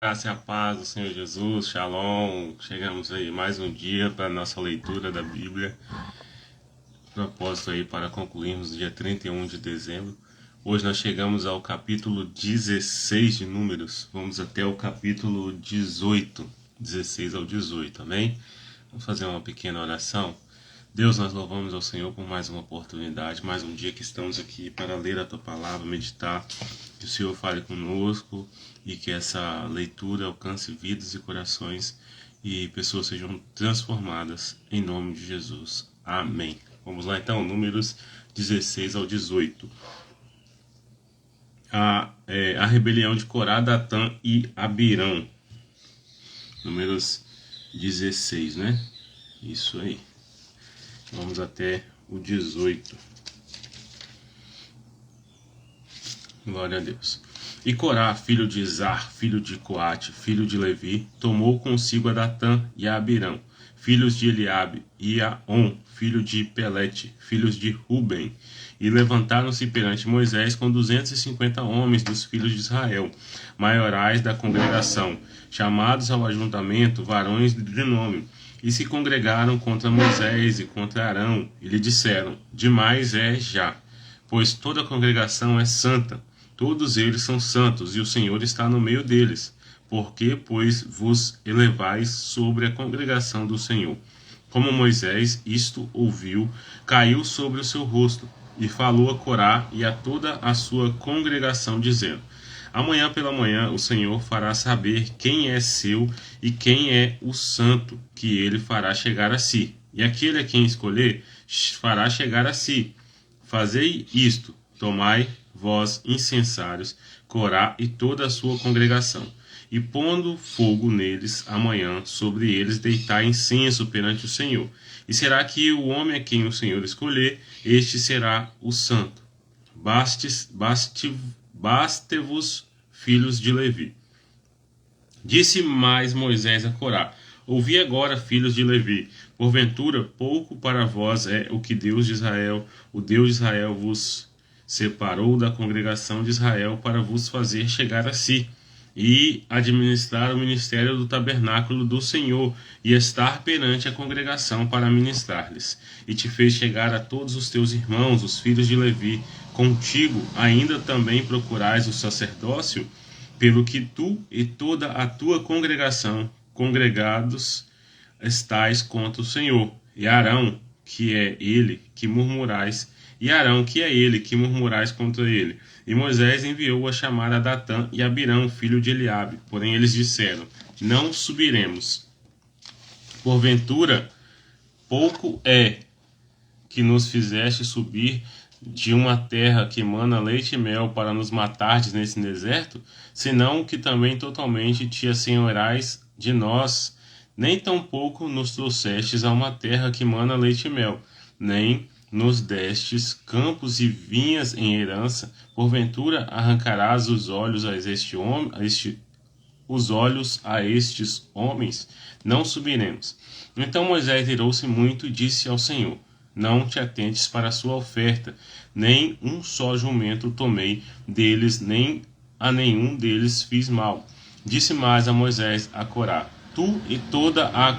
Graça e a paz do Senhor Jesus, Shalom. Chegamos aí mais um dia para a nossa leitura da Bíblia. Propósito aí para concluirmos no dia 31 de dezembro. Hoje nós chegamos ao capítulo 16 de Números. Vamos até o capítulo 18, 16 ao 18, amém? Vamos fazer uma pequena oração. Deus, nós louvamos ao Senhor por mais uma oportunidade, mais um dia que estamos aqui para ler a Tua Palavra, meditar, que o Senhor fale conosco e que essa leitura alcance vidas e corações e pessoas sejam transformadas em nome de Jesus. Amém. Vamos lá então, Números 16 ao 18. A rebelião de Corá, Datã e Abirão. Números 16, né? Isso aí. Vamos até o 18. Glória a Deus. E Corá, filho de Izar, filho de Coate, filho de Levi, tomou consigo a Datã e a Abirão, filhos de Eliabe, e a On, filho de Pelete, filhos de Ruben, e levantaram-se perante Moisés com 250 homens dos filhos de Israel, maiorais da congregação, chamados ao ajuntamento, varões de nome, e se congregaram contra Moisés e contra Arão, e lhe disseram: demais é já, pois toda a congregação é santa, todos eles são santos, e o Senhor está no meio deles. Por que, pois, vos elevais sobre a congregação do Senhor? Como Moisés isto ouviu, caiu sobre o seu rosto, e falou a Corá e a toda a sua congregação, dizendo: amanhã pela manhã o Senhor fará saber quem é seu e quem é o santo que ele fará chegar a si. E aquele a quem escolher fará chegar a si. Fazei isto, tomai vós incensários, Corá e toda a sua congregação, e pondo fogo neles amanhã, sobre eles deitai incenso perante o Senhor. E será que o homem a quem o Senhor escolher, este será o santo. Baste-vos, filhos de Levi. Disse mais Moisés a Corá: ouvi agora, filhos de Levi, porventura pouco para vós é o que Deus de Israel, o Deus de Israel vos separou da congregação de Israel para vos fazer chegar a si, e administrar o ministério do tabernáculo do Senhor, e estar perante a congregação para ministrar-lhes. E te fez chegar a todos os teus irmãos, os filhos de Levi, contigo ainda também procurais o sacerdócio, pelo que tu e toda a tua congregação, congregados, estais contra o Senhor. E Arão, que é ele que murmurais contra ele. E Moisés enviou a chamar a Datã e Abirão, filho de Eliabe. Porém eles disseram: não subiremos. Porventura, pouco é que nos fizeste subir de uma terra que emana leite e mel para nos matardes nesse deserto, senão que também totalmente te assenhorais de nós, nem tampouco nos trouxestes a uma terra que emana leite e mel, nem nos destes campos e vinhas em herança. Porventura arrancarás os olhos a estes homens? Não subiremos. Então Moisés irou-se muito e disse ao Senhor: não te atentes para a sua oferta, nem um só jumento tomei deles, nem a nenhum deles fiz mal. Disse mais a Moisés a Corá: tu e toda a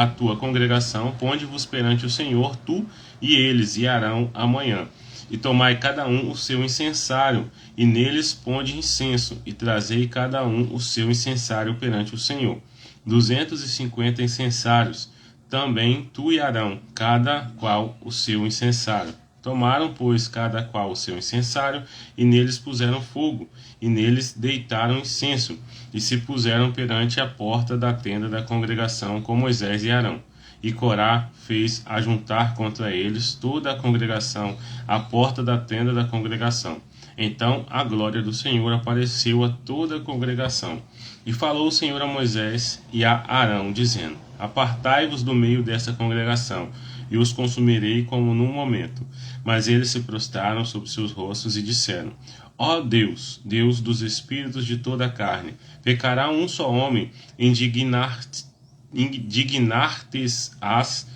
tua congregação, ponde-vos perante o Senhor, tu e eles e Arão amanhã. E tomai cada um o seu incensário, e neles ponde incenso, e trazei cada um o seu incensário perante o Senhor. 250 incensários, também tu e Arão, cada qual o seu incensário. Tomaram, pois, cada qual o seu incensário, e neles puseram fogo, e neles deitaram incenso, e se puseram perante a porta da tenda da congregação com Moisés e Arão. E Corá fez ajuntar contra eles toda a congregação à porta da tenda da congregação. Então a glória do Senhor apareceu a toda a congregação. E falou o Senhor a Moisés e a Arão, dizendo: apartai-vos do meio desta congregação, e os consumirei como num momento. Mas eles se prostraram sobre seus rostos e disseram: ó Deus, Deus dos espíritos de toda a carne, pecará um só homem, indignar-te-ás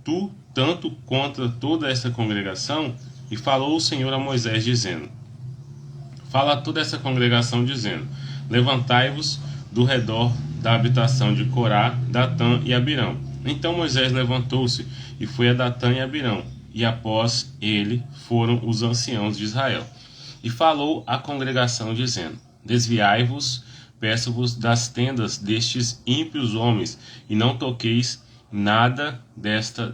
tu tanto contra toda esta congregação? E falou o Senhor a Moisés, dizendo: fala a toda essa congregação, dizendo: levantai-vos do redor da habitação de Corá, Datã e Abirão. Então Moisés levantou-se e foi a Datã e Abirão, e após ele foram os anciãos de Israel. E falou à congregação, dizendo: Desviai-vos, peço-vos, das tendas destes ímpios homens, e não toqueis nada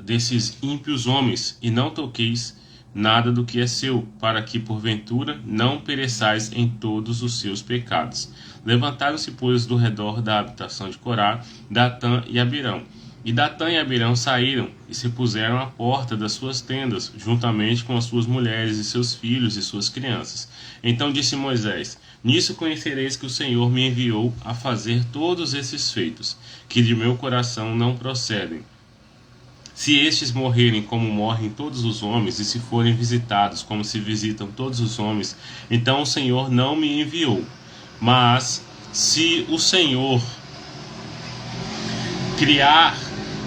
desses ímpios homens, e não toqueis nada do que é seu, para que porventura não pereçais em todos os seus pecados. Levantaram-se, pois, do redor da habitação de Corá, Datã e Abirão. E Datã e Abirão saíram e se puseram à porta das suas tendas, juntamente com as suas mulheres e seus filhos e suas crianças. Então disse Moisés: Nisso conhecereis que o Senhor me enviou a fazer todos esses feitos, que de meu coração não procedem. Se estes morrerem como morrem todos os homens, e se forem visitados como se visitam todos os homens, então o Senhor não me enviou. Mas se o Senhor criar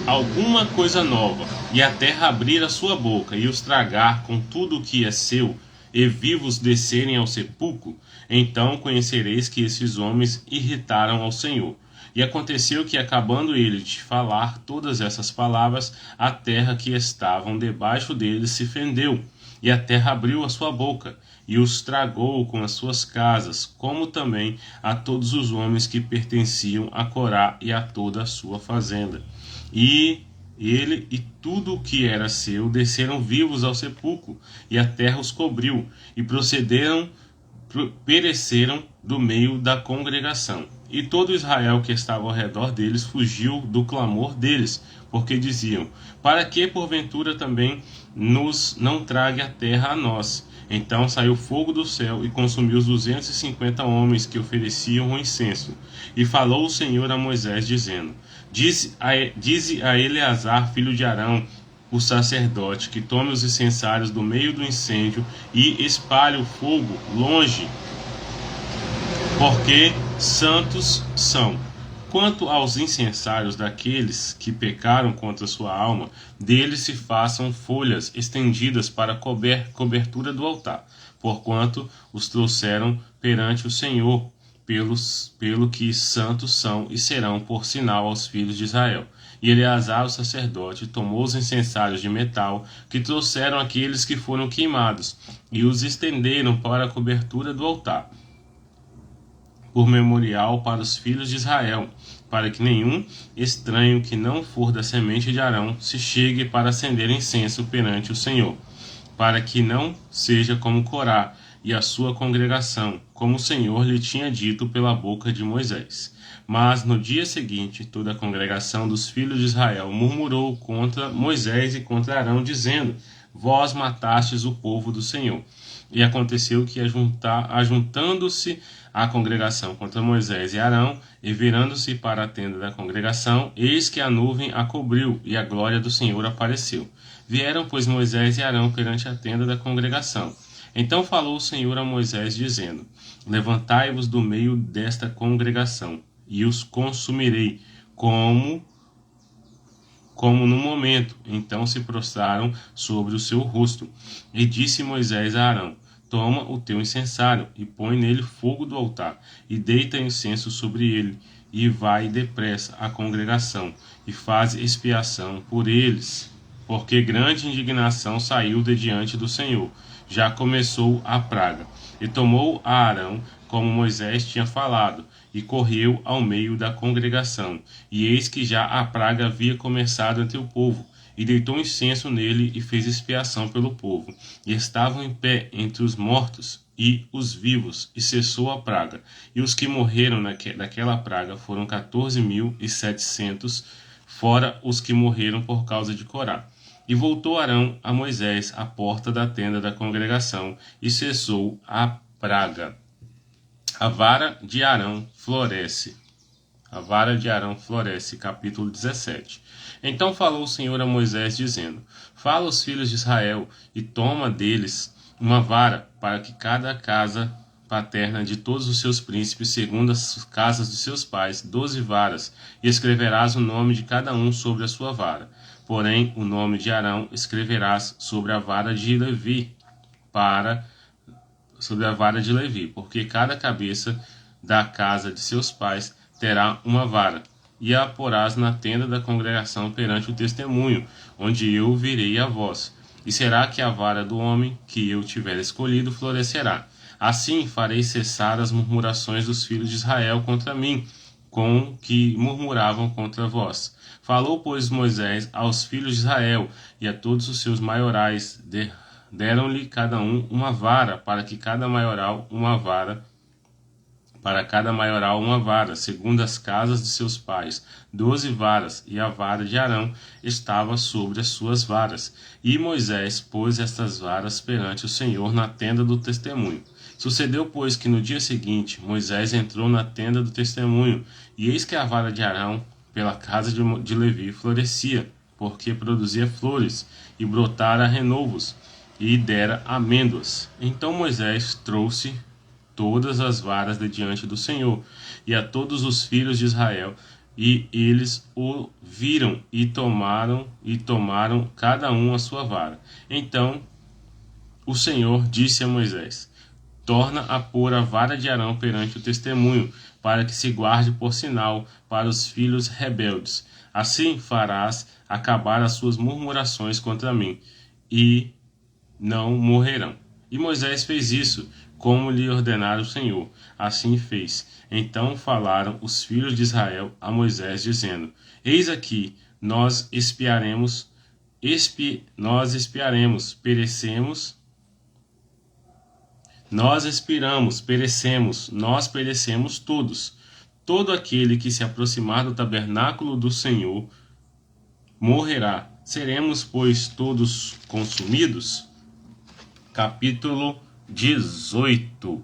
alguma coisa nova, e a terra abrir a sua boca, e os tragar com tudo o que é seu, e vivos descerem ao sepulcro, então conhecereis que esses homens irritaram ao Senhor. E aconteceu que, acabando ele de falar todas essas palavras, a terra que estavam debaixo deles se fendeu, e a terra abriu a sua boca, e os tragou com as suas casas, como também a todos os homens que pertenciam a Corá e a toda a sua fazenda. E ele e tudo o que era seu desceram vivos ao sepulcro, e a terra os cobriu, e pereceram do meio da congregação. E todo Israel que estava ao redor deles fugiu do clamor deles, porque diziam: Para que porventura também nos não trague a terra a nós? Então saiu fogo do céu e consumiu os 250 homens que ofereciam o incenso. E falou o Senhor a Moisés, dizendo: Dize a Eleazar, filho de Arão, o sacerdote, que tome os incensários do meio do incêndio e espalhe o fogo longe, porque santos são. Quanto aos incensários daqueles que pecaram contra sua alma, deles se façam folhas estendidas para cobertura do altar, porquanto os trouxeram perante o Senhor, pelo que santos são e serão por sinal aos filhos de Israel. E Eleazar, o sacerdote, tomou os incensários de metal que trouxeram aqueles que foram queimados, e os estenderam para a cobertura do altar, por memorial para os filhos de Israel, para que nenhum estranho que não for da semente de Arão se chegue para acender incenso perante o Senhor, para que não seja como Corá e a sua congregação, como o Senhor lhe tinha dito pela boca de Moisés. Mas no dia seguinte, toda a congregação dos filhos de Israel murmurou contra Moisés e contra Arão, dizendo: Vós matastes o povo do Senhor. E aconteceu que, ajuntando-se a congregação contra Moisés e Arão, e virando-se para a tenda da congregação, eis que a nuvem a cobriu, e a glória do Senhor apareceu. Vieram, pois, Moisés e Arão perante a tenda da congregação. Então falou o Senhor a Moisés, dizendo: Levantai-vos do meio desta congregação, e os consumirei, como no momento. Então se prostraram sobre o seu rosto. E disse Moisés a Arão: Toma o teu incensário, e põe nele fogo do altar, e deita incenso sobre ele, e vai depressa à congregação, e faz expiação por eles. Porque grande indignação saiu de diante do Senhor. Já começou a praga. E tomou a Arão, como Moisés tinha falado, e correu ao meio da congregação. E eis que já a praga havia começado entre o povo, e deitou incenso nele e fez expiação pelo povo. E estavam em pé entre os mortos e os vivos, e cessou a praga. E os que morreram daquela praga foram 14.700, fora os que morreram por causa de Corá. E voltou Arão a Moisés à porta da tenda da congregação, e cessou a praga. A vara de Arão floresce. A vara de Arão floresce, capítulo 17. Então falou o Senhor a Moisés, dizendo: Fala aos filhos de Israel, e toma deles uma vara, para que cada casa paterna de todos os seus príncipes, segundo as casas de seus pais, 12 varas, e escreverás o nome de cada um sobre a sua vara. Porém, o nome de Arão escreverás sobre a vara de Levi, porque cada cabeça da casa de seus pais terá uma vara, e a porás na tenda da congregação perante o testemunho, onde eu virei a vós. E será que a vara do homem que eu tiver escolhido florescerá. Assim farei cessar as murmurações dos filhos de Israel contra mim, com que murmuravam contra vós. Falou, pois, Moisés aos filhos de Israel e a todos os seus maiorais, deram-lhe cada um uma vara, para cada maioral uma vara, segundo as casas de seus pais, 12 varas, e a vara de Arão estava sobre as suas varas. E Moisés pôs estas varas perante o Senhor na tenda do testemunho. Sucedeu, pois, que no dia seguinte Moisés entrou na tenda do testemunho, e eis que a vara de Arão pela casa de Levi florescia, porque produzia flores, e brotara renovos, e dera amêndoas. Então Moisés trouxe todas as varas de diante do Senhor, e a todos os filhos de Israel, e eles o viram, e tomaram cada um a sua vara. Então o Senhor disse a Moisés: torna a pôr a vara de Arão perante o testemunho, para que se guarde por sinal para os filhos rebeldes. Assim farás acabar as suas murmurações contra mim, e não morrerão. E Moisés fez isso, como lhe ordenara o Senhor. Assim fez. Então falaram os filhos de Israel a Moisés, dizendo: eis aqui, nós espiaremos, perecemos, nós expiramos, perecemos, nós perecemos todos. Todo aquele que se aproximar do tabernáculo do Senhor morrerá. Seremos, pois, todos consumidos? Capítulo 18.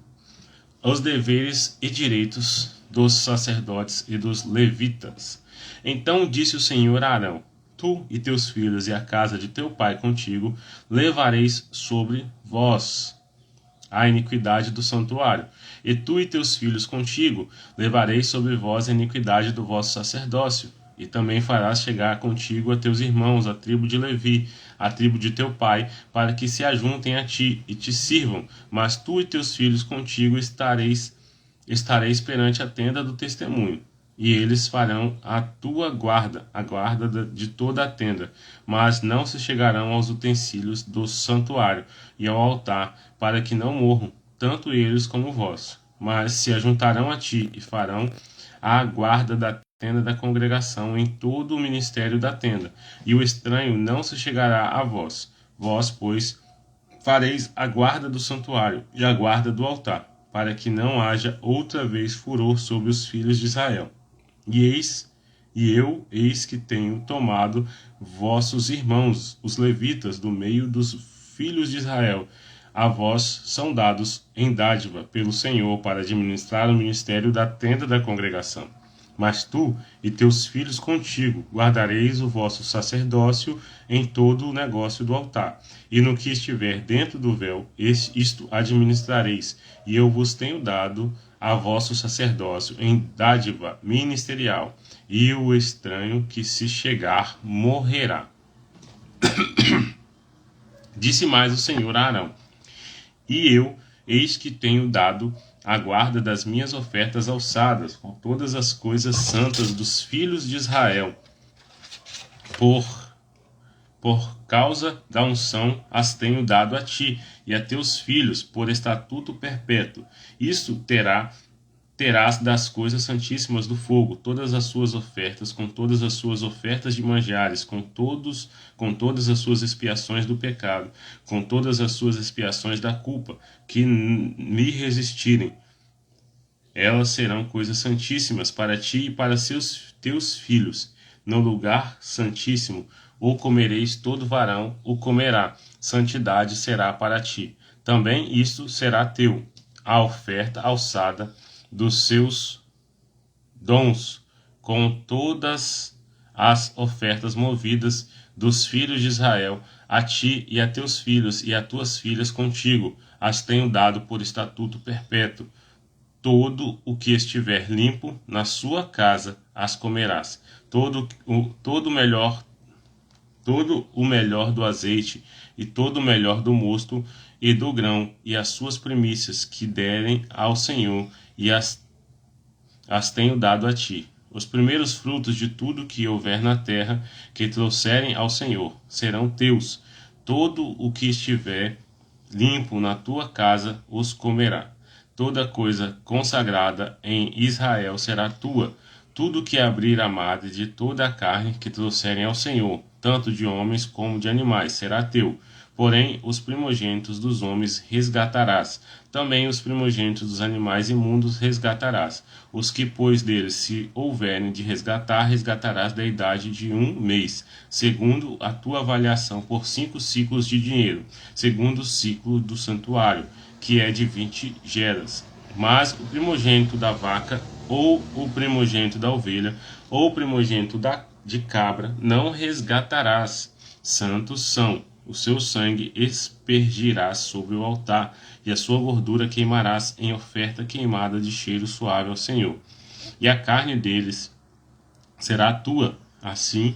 Os deveres e direitos dos sacerdotes e dos levitas. Então disse o Senhor a Arão: tu e teus filhos e a casa de teu pai contigo levareis sobre vós a iniquidade do santuário, e tu e teus filhos contigo levareis sobre vós a iniquidade do vosso sacerdócio. E também farás chegar contigo a teus irmãos, a tribo de Levi, a tribo de teu pai, para que se ajuntem a ti e te sirvam. Mas tu e teus filhos contigo estareis perante a tenda do testemunho. E eles farão a tua guarda, a guarda de toda a tenda, mas não se chegarão aos utensílios do santuário e ao altar, para que não morram, tanto eles como vós. Mas se ajuntarão a ti e farão a guarda da tenda da congregação em todo o ministério da tenda, e o estranho não se chegará a vós. Vós, pois, fareis a guarda do santuário e a guarda do altar, para que não haja outra vez furor sobre os filhos de Israel. Eis que tenho tomado vossos irmãos, os levitas, do meio dos filhos de Israel. A vós são dados em dádiva pelo Senhor para administrar o ministério da tenda da congregação. Mas tu e teus filhos contigo guardareis o vosso sacerdócio em todo o negócio do altar, e no que estiver dentro do véu, isto administrareis, e eu vos tenho dado a vosso sacerdócio em dádiva ministerial, e o estranho que se chegar morrerá. Disse mais o Senhor a Arão: e eu, eis que tenho dado a guarda das minhas ofertas alçadas, com todas as coisas santas dos filhos de Israel. Por causa da unção as tenho dado a ti e a teus filhos, por estatuto perpétuo. Isto terás das coisas santíssimas do fogo, todas as suas ofertas, com todas as suas ofertas de manjares, com todas as suas expiações do pecado, com todas as suas expiações da culpa, que me resistirem. Elas serão coisas santíssimas para ti e para teus filhos. No lugar santíssimo o comereis, todo varão o comerá. Santidade será para ti. Também isto será teu, a oferta alçada dos seus dons, com todas as ofertas movidas dos filhos de Israel, a ti e a teus filhos e a tuas filhas contigo, as tenho dado por estatuto perpétuo. Todo o que estiver limpo na sua casa as comerás. Todo o melhor do azeite e todo o melhor do mosto e do grão, e as suas primícias que derem ao Senhor, e as as tenho dado a ti. Os primeiros frutos de tudo que houver na terra que trouxerem ao Senhor serão teus. Todo o que estiver limpo na tua casa os comerá. Toda coisa consagrada em Israel será tua. Tudo que abrir a madre de toda a carne que trouxerem ao Senhor, tanto de homens como de animais, será teu. Porém, os primogênitos dos homens resgatarás. Também os primogênitos dos animais imundos resgatarás. Os que, pois, deles se houverem de resgatar, resgatarás da idade de 1 mês, segundo a tua avaliação por 5 ciclos de dinheiro, segundo o ciclo do santuário, que é de 20 geras. Mas o primogênito da vaca, ou o primogênito da ovelha, ou o primogênito de cabra, não resgatarás. Santos são. O seu sangue espergirás sobre o altar, e a sua gordura queimarás em oferta queimada de cheiro suave ao Senhor. E a carne deles será tua, assim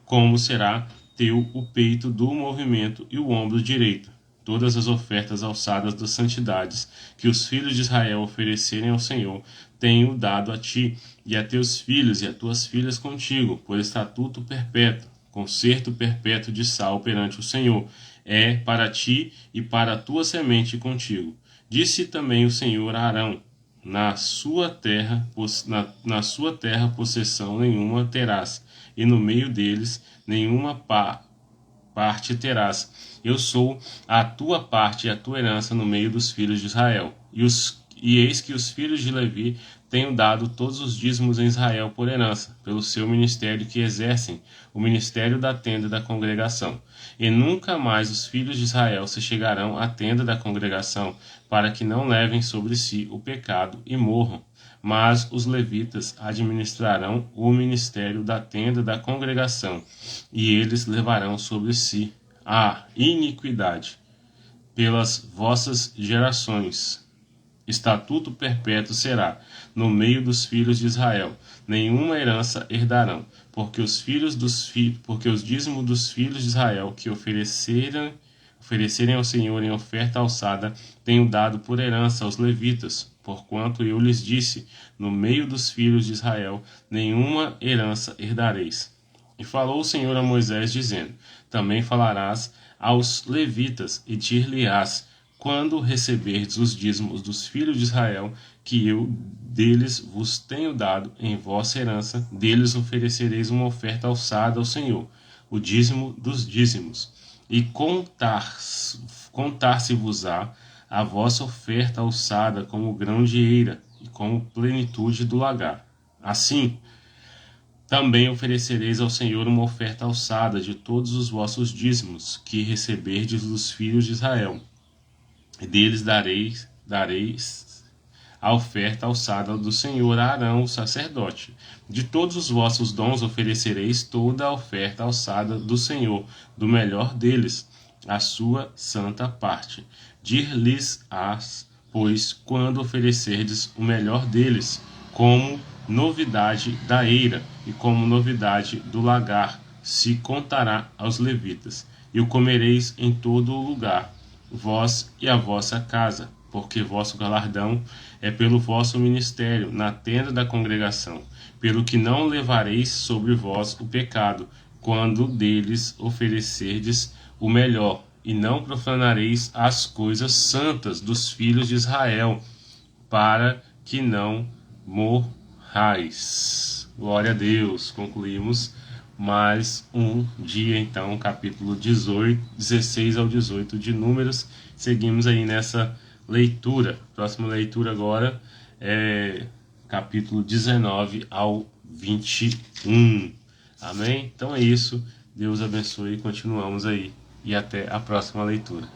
como será teu o peito do movimento e o ombro direito. Todas as ofertas alçadas das santidades que os filhos de Israel oferecerem ao Senhor, tenho dado a ti, e a teus filhos e a tuas filhas contigo, por estatuto perpétuo, concerto perpétuo de sal perante o Senhor, é para ti e para a tua semente contigo. Disse também o Senhor a Arão: na sua terra possessão nenhuma terás, e no meio deles nenhuma parte terás. Eu sou a tua parte e a tua herança no meio dos filhos de Israel. E eis que os filhos de Levi tenho dado todos os dízimos em Israel por herança, pelo seu ministério que exercem, o ministério da tenda da congregação. E nunca mais os filhos de Israel se chegarão à tenda da congregação, para que não levem sobre si o pecado e morram. Mas os levitas administrarão o ministério da tenda da congregação, e eles levarão sobre si a iniquidade pelas vossas gerações. Estatuto perpétuo será no meio dos filhos de Israel. Nenhuma herança herdarão, porque os dízimos dos filhos de Israel que oferecerem ao Senhor em oferta alçada, tenho dado por herança aos levitas, porquanto eu lhes disse: no meio dos filhos de Israel nenhuma herança herdareis. E falou o Senhor a Moisés, dizendo: também falarás aos levitas e dir-lhe-ás: quando receberdes os dízimos dos filhos de Israel, que eu deles vos tenho dado em vossa herança, deles oferecereis uma oferta alçada ao Senhor, o dízimo dos dízimos. E contar-se-vos-á a vossa oferta alçada como grão de eira e como plenitude do lagar. Assim, também oferecereis ao Senhor uma oferta alçada de todos os vossos dízimos que receberdes dos filhos de Israel. E deles dareis a oferta alçada do Senhor a Arão, o sacerdote. De todos os vossos dons oferecereis toda a oferta alçada do Senhor, do melhor deles, a sua santa parte. Dir-lhes-ás, pois, quando oferecerdes o melhor deles, como novidade da eira e como novidade do lagar, se contará aos levitas, e o comereis em todo o lugar, vós e a vossa casa, porque vosso galardão é pelo vosso ministério na tenda da congregação, pelo que não levareis sobre vós o pecado, quando deles oferecerdes o melhor, e não profanareis as coisas santas dos filhos de Israel, para que não morrais. Glória a Deus. Concluímos mais um dia, então, capítulo 16 ao 18 de Números. Seguimos aí nessa leitura. Próxima leitura agora é capítulo 19 ao 21. Amém? Então é isso. Deus abençoe e continuamos aí. E até a próxima leitura.